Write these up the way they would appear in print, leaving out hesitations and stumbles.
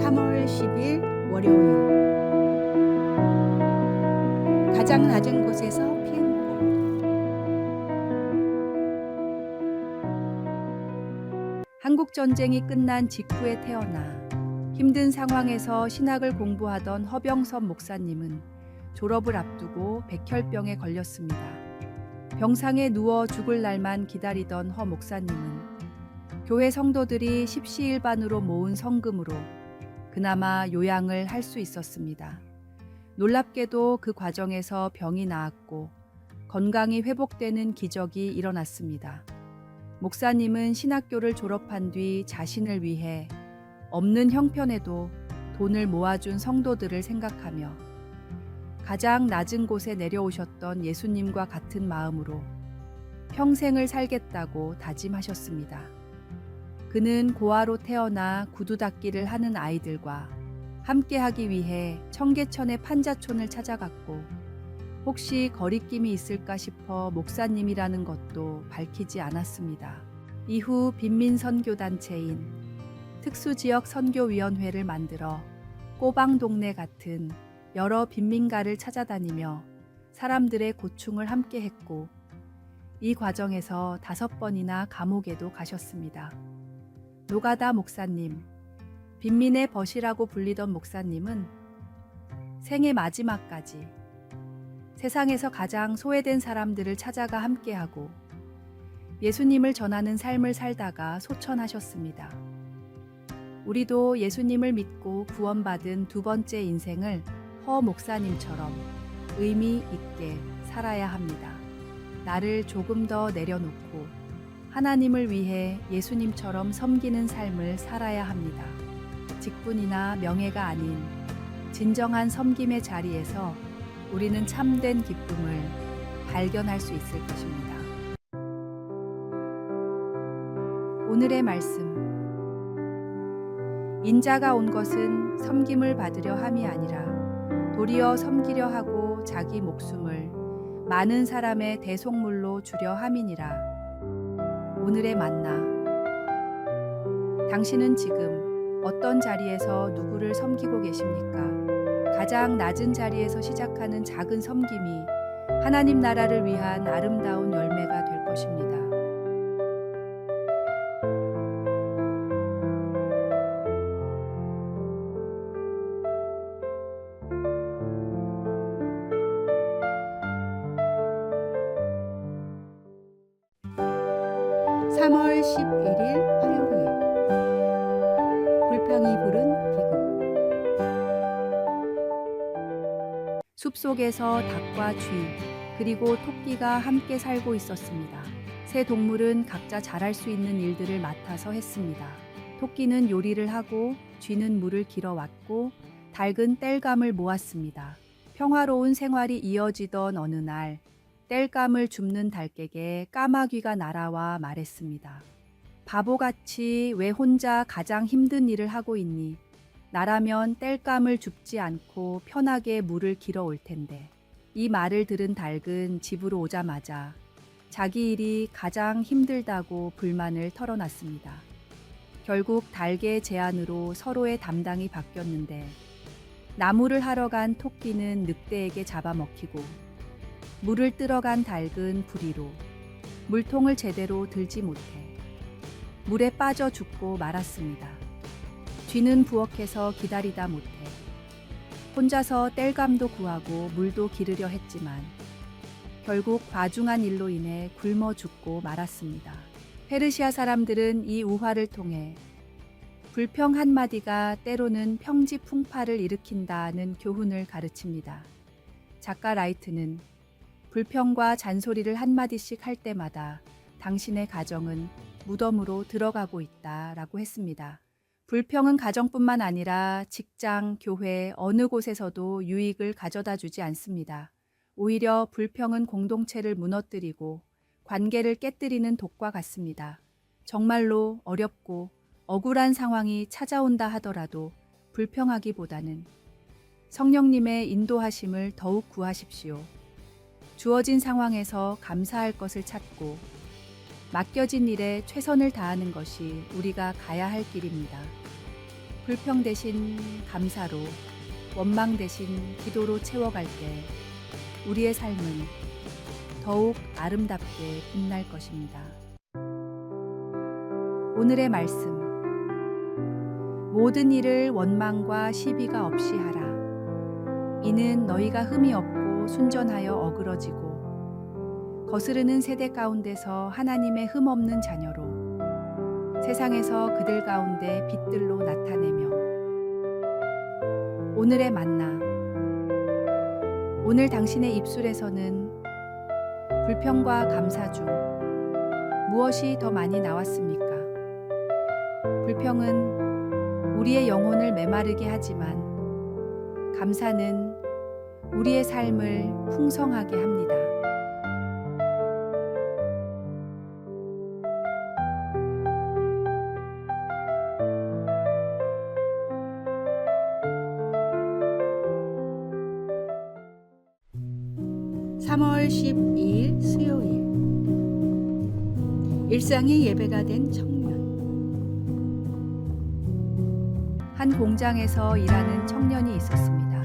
3월 10일 월요일. 가장 낮은 곳에서 피운 꽃. 한국 전쟁이 끝난 직후에 태어나 힘든 상황에서 신학을 공부하던 허병섭 목사님은 졸업을 앞두고 백혈병에 걸렸습니다. 병상에 누워 죽을 날만 기다리던 허 목사님은 교회 성도들이 십시일반으로 모은 성금으로 그나마 요양을 할 수 있었습니다. 놀랍게도 그 과정에서 병이 나았고 건강이 회복되는 기적이 일어났습니다. 목사님은 신학교를 졸업한 뒤 자신을 위해 없는 형편에도 돈을 모아준 성도들을 생각하며 가장 낮은 곳에 내려오셨던 예수님과 같은 마음으로 평생을 살겠다고 다짐하셨습니다. 그는 고아로 태어나 구두 닦기를 하는 아이들과 함께하기 위해 청계천의 판자촌을 찾아갔고 혹시 거리낌이 있을까 싶어 목사님이라는 것도 밝히지 않았습니다. 이후 빈민선교단체인 특수지역선교위원회를 만들어 꼬방동네 같은 여러 빈민가를 찾아다니며 사람들의 고충을 함께했고 이 과정에서 5번이나 감옥에도 가셨습니다. 노가다 목사님, 빈민의 벗이라고 불리던 목사님은 생애 마지막까지 세상에서 가장 소외된 사람들을 찾아가 함께하고 예수님을 전하는 삶을 살다가 소천하셨습니다. 우리도 예수님을 믿고 구원받은 두 번째 인생을 허 목사님처럼 의미 있게 살아야 합니다. 나를 조금 더 내려놓고 하나님을 위해 예수님처럼 섬기는 삶을 살아야 합니다. 직분이나 명예가 아닌 진정한 섬김의 자리에서 우리는 참된 기쁨을 발견할 수 있을 것입니다. 오늘의 말씀. 인자가 온 것은 섬김을 받으려 함이 아니라 도리어 섬기려 하고 자기 목숨을 많은 사람의 대속물로 주려 함이니라. 오늘의 만나. 당신은 지금 어떤 자리에서 누구를 섬기고 계십니까? 가장 낮은 자리에서 시작하는 작은 섬김이 하나님 나라를 위한 아름다운 열매가 될 것입니다. (3월 11일) 화요일. 불평이 부른 비극. 숲속에서 닭과 쥐 그리고 토끼가 함께 살고 있었습니다. 세 동물은 각자 잘할 수 있는 일들을 맡아서 했습니다. 토끼는 요리를 하고 쥐는 물을 길어왔고 닭은 땔감을 모았습니다. 평화로운 생활이 이어지던 어느 날 땔감을 줍는 닭에게 까마귀가 날아와 말했습니다. 바보같이 왜 혼자 가장 힘든 일을 하고 있니? 나라면 땔감을 줍지 않고 편하게 물을 길어올 텐데. 이 말을 들은 닭은 집으로 오자마자 자기 일이 가장 힘들다고 불만을 털어놨습니다. 결국 닭의 제안으로 서로의 담당이 바뀌었는데 나무를 하러 간 토끼는 늑대에게 잡아먹히고 물을 뜨러 간 닭은 부리로 물통을 제대로 들지 못해 물에 빠져 죽고 말았습니다. 쥐는 부엌에서 기다리다 못해 혼자서 땔감도 구하고 물도 기르려 했지만 결국 과중한 일로 인해 굶어 죽고 말았습니다. 페르시아 사람들은 이 우화를 통해 불평 한마디가 때로는 평지풍파를 일으킨다는 교훈을 가르칩니다. 작가 라이트는 불평과 잔소리를 한마디씩 할 때마다 당신의 가정은 무덤으로 들어가고 있다라고 했습니다. 불평은 가정뿐만 아니라 직장, 교회, 어느 곳에서도 유익을 가져다 주지 않습니다. 오히려 불평은 공동체를 무너뜨리고 관계를 깨뜨리는 독과 같습니다. 정말로 어렵고 억울한 상황이 찾아온다 하더라도 불평하기보다는 성령님의 인도하심을 더욱 구하십시오. 주어진 상황에서 감사할 것을 찾고 맡겨진 일에 최선을 다하는 것이 우리가 가야 할 길입니다. 불평 대신 감사로, 원망 대신 기도로 채워갈 때 우리의 삶은 더욱 아름답게 빛날 것입니다. 오늘의 말씀. 모든 일을 원망과 시비가 없이 하라. 이는 너희가 흠이 없고 순전하여 어그러지고 거스르는 세대 가운데서 하나님의 흠 없는 자녀로 세상에서 그들 가운데 빛들로 나타내며. 오늘의 만나. 오늘 당신의 입술에서는 불평과 감사 중 무엇이 더 많이 나왔습니까? 불평은 우리의 영혼을 메마르게 하지만 감사는 우리의 삶을 풍성하게 합니다. (3월 12일) 수요일. 일상의 예배가 된 청년. 한 공장에서 일하는 청년이 있었습니다.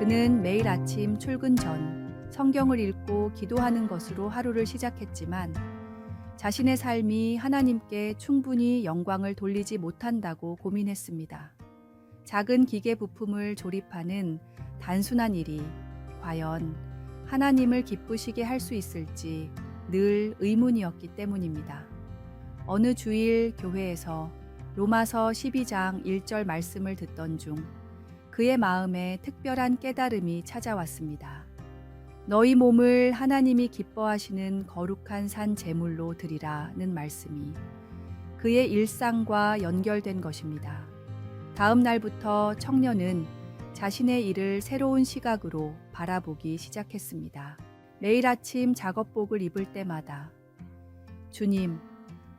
그는 매일 아침 출근 전 성경을 읽고 기도하는 것으로 하루를 시작했지만 자신의 삶이 하나님께 충분히 영광을 돌리지 못한다고 고민했습니다. 작은 기계 부품을 조립하는 단순한 일이 과연 하나님을 기쁘시게 할 수 있을지 늘 의문이었기 때문입니다. 어느 주일 교회에서 로마서 12장 1절 말씀을 듣던 중 그의 마음에 특별한 깨달음이 찾아왔습니다. 너희 몸을 하나님이 기뻐하시는 거룩한 산 제물로 드리라는 말씀이 그의 일상과 연결된 것입니다. 다음 날부터 청년은 자신의 일을 새로운 시각으로 바라보기 시작했습니다. 매일 아침 작업복을 입을 때마다 주님,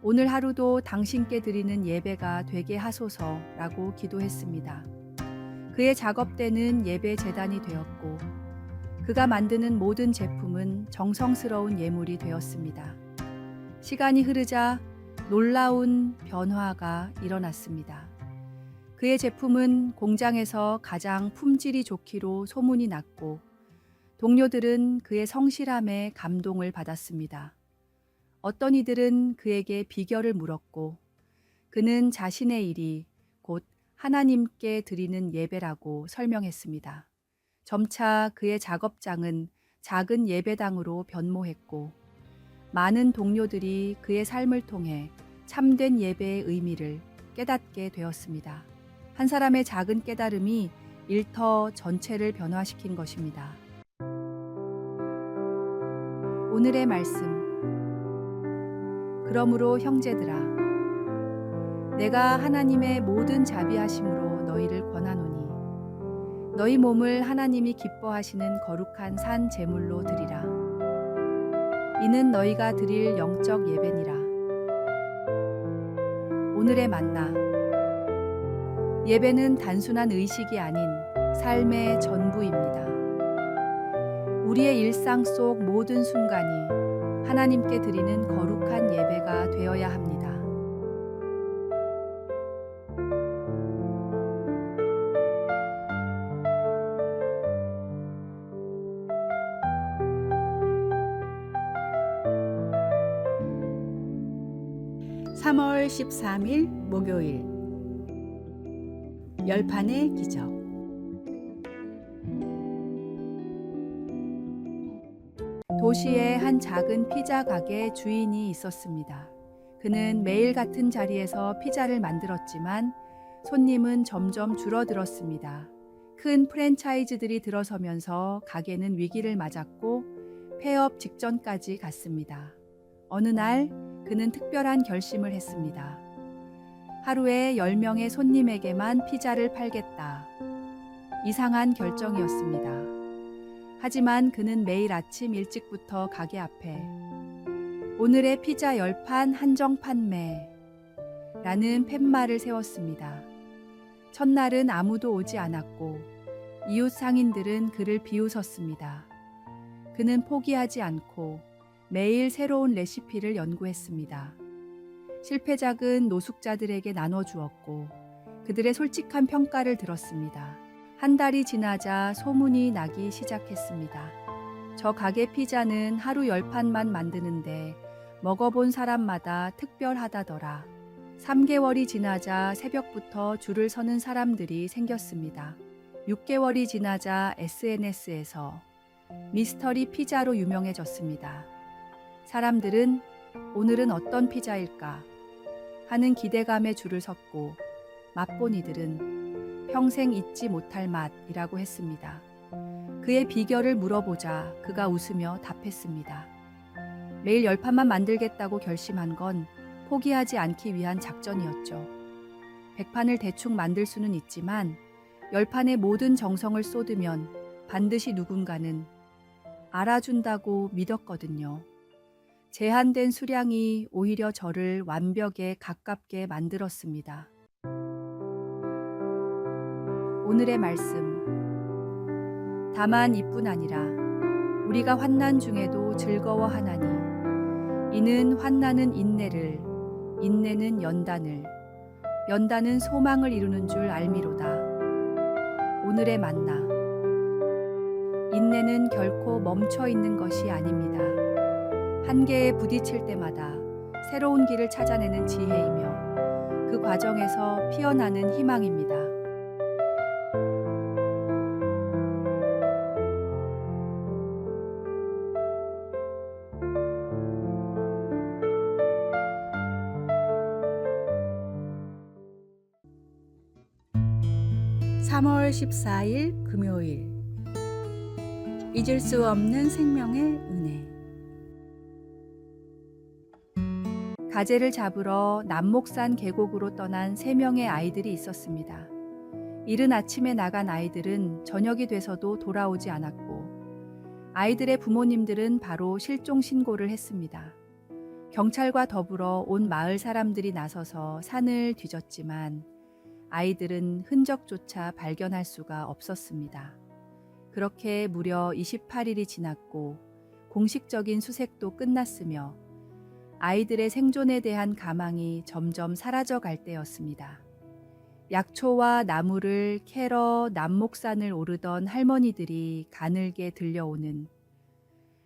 오늘 하루도 당신께 드리는 예배가 되게 하소서라고 기도했습니다. 그의 작업대는 예배 제단이 되었고 그가 만드는 모든 제품은 정성스러운 예물이 되었습니다. 시간이 흐르자 놀라운 변화가 일어났습니다. 그의 제품은 공장에서 가장 품질이 좋기로 소문이 났고 동료들은 그의 성실함에 감동을 받았습니다. 어떤 이들은 그에게 비결을 물었고 그는 자신의 일이 곧 하나님께 드리는 예배라고 설명했습니다. 점차 그의 작업장은 작은 예배당으로 변모했고 많은 동료들이 그의 삶을 통해 참된 예배의 의미를 깨닫게 되었습니다. 한 사람의 작은 깨달음이 일터 전체를 변화시킨 것입니다. 오늘의 말씀. 그러므로 형제들아, 내가 하나님의 모든 자비하심으로 너희를 권하노니 너희 몸을 하나님이 기뻐하시는 거룩한 산 제물로 드리라. 이는 너희가 드릴 영적 예배니라. 오늘의 만나. 예배는 단순한 의식이 아닌 삶의 전부입니다. 우리의 일상 속 모든 순간이 하나님께 드리는 거룩한 예배가 되어야 합니다. (3월 13일) 목요일. 열판의 기적. 도시에 한 작은 피자 가게 주인이 있었습니다. 그는 매일 같은 자리에서 피자를 만들었지만 손님은 점점 줄어들었습니다. 큰 프랜차이즈들이 들어서면서 가게는 위기를 맞았고 폐업 직전까지 갔습니다. 어느 날 그는 특별한 결심을 했습니다. 하루에 10명의 손님에게만 피자를 팔겠다. 이상한 결정이었습니다. 하지만 그는 매일 아침 일찍부터 가게 앞에 오늘의 피자 10판 한정 판매 라는 팻말을 세웠습니다. 첫날은 아무도 오지 않았고 이웃 상인들은 그를 비웃었습니다. 그는 포기하지 않고 매일 새로운 레시피를 연구했습니다. 실패작은 노숙자들에게 나눠주었고 그들의 솔직한 평가를 들었습니다. 한 달이 지나자 소문이 나기 시작했습니다. 저 가게 피자는 하루 10판만 만드는데 먹어본 사람마다 특별하다더라. 3개월이 지나자 새벽부터 줄을 서는 사람들이 생겼습니다. 6개월이 지나자 SNS에서 미스터리 피자로 유명해졌습니다. 사람들은 오늘은 어떤 피자일까 하는 기대감에 줄을 섰고 맛본 이들은 평생 잊지 못할 맛이라고 했습니다. 그의 비결을 물어보자 그가 웃으며 답했습니다. 매일 10판만 만들겠다고 결심한 건 포기하지 않기 위한 작전이었죠. 100판을 대충 만들 수는 있지만 10판에 모든 정성을 쏟으면 반드시 누군가는 알아준다고 믿었거든요. 제한된 수량이 오히려 저를 완벽에 가깝게 만들었습니다. 오늘의 말씀. 다만 이뿐 아니라 우리가 환난 중에도 즐거워하나니 이는 환난은 인내를, 인내는 연단을, 연단은 소망을 이루는 줄 알미로다. 오늘의 만나. 인내는 결코 멈춰 있는 것이 아닙니다. 한계에 부딪힐 때마다 새로운 길을 찾아내는 지혜이며 그 과정에서 피어나는 희망입니다. (3월 14일) 금요일. 잊을 수 없는 생명의 은혜. 가재를 잡으러 남목산 계곡으로 떠난 3명의 아이들이 있었습니다. 이른 아침에 나간 아이들은 저녁이 돼서도 돌아오지 않았고 아이들의 부모님들은 바로 실종 신고를 했습니다. 경찰과 더불어 온 마을 사람들이 나서서 산을 뒤졌지만 아이들은 흔적조차 발견할 수가 없었습니다. 그렇게 무려 28일이 지났고 공식적인 수색도 끝났으며 아이들의 생존에 대한 가망이 점점 사라져갈 때였습니다. 약초와 나무를 캐러 남목산을 오르던 할머니들이 가늘게 들려오는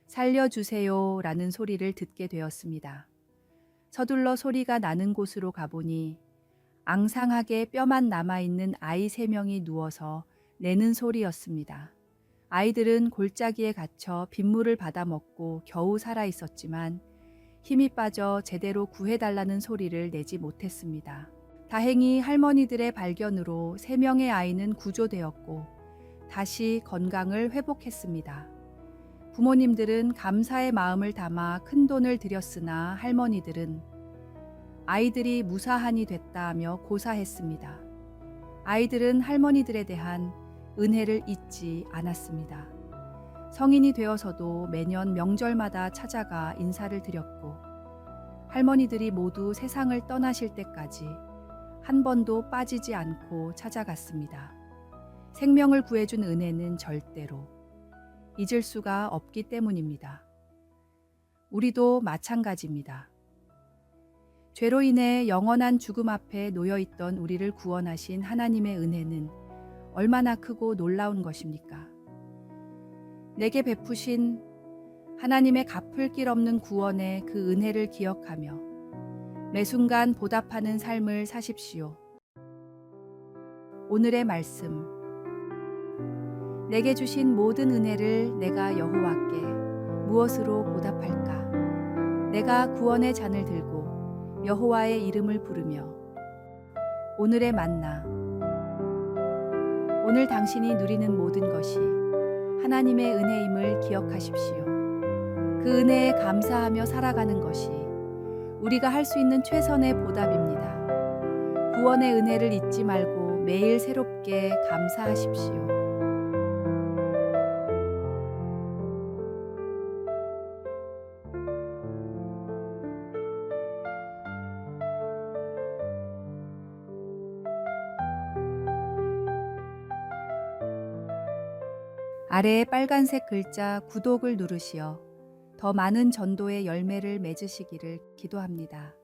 살려주세요 라는 소리를 듣게 되었습니다. 서둘러 소리가 나는 곳으로 가보니 앙상하게 뼈만 남아있는 아이 3명이 누워서 내는 소리였습니다. 아이들은 골짜기에 갇혀 빗물을 받아먹고 겨우 살아있었지만 힘이 빠져 제대로 구해달라는 소리를 내지 못했습니다. 다행히 할머니들의 발견으로 3명의 아이는 구조되었고 다시 건강을 회복했습니다. 부모님들은 감사의 마음을 담아 큰돈을 들였으나 할머니들은 아이들이 무사한이 됐다며 고사했습니다. 아이들은 할머니들에 대한 은혜를 잊지 않았습니다. 성인이 되어서도 매년 명절마다 찾아가 인사를 드렸고 할머니들이 모두 세상을 떠나실 때까지 한 번도 빠지지 않고 찾아갔습니다. 생명을 구해준 은혜는 절대로 잊을 수가 없기 때문입니다. 우리도 마찬가지입니다. 죄로 인해 영원한 죽음 앞에 놓여있던 우리를 구원하신 하나님의 은혜는 얼마나 크고 놀라운 것입니까? 내게 베푸신 하나님의 갚을 길 없는 구원의 그 은혜를 기억하며 매 순간 보답하는 삶을 사십시오. 오늘의 말씀. 내게 주신 모든 은혜를 내가 여호와께 무엇으로 보답할까? 내가 구원의 잔을 들고 여호와의 이름을 부르며. 오늘의 만나. 오늘 당신이 누리는 모든 것이 하나님의 은혜임을 기억하십시오. 그 은혜에 감사하며 살아가는 것이 우리가 할 수 있는 최선의 보답입니다. 구원의 은혜를 잊지 말고 매일 새롭게 감사하십시오. 아래에 빨간색 글자 구독을 누르시어 더 많은 전도의 열매를 맺으시기를 기도합니다.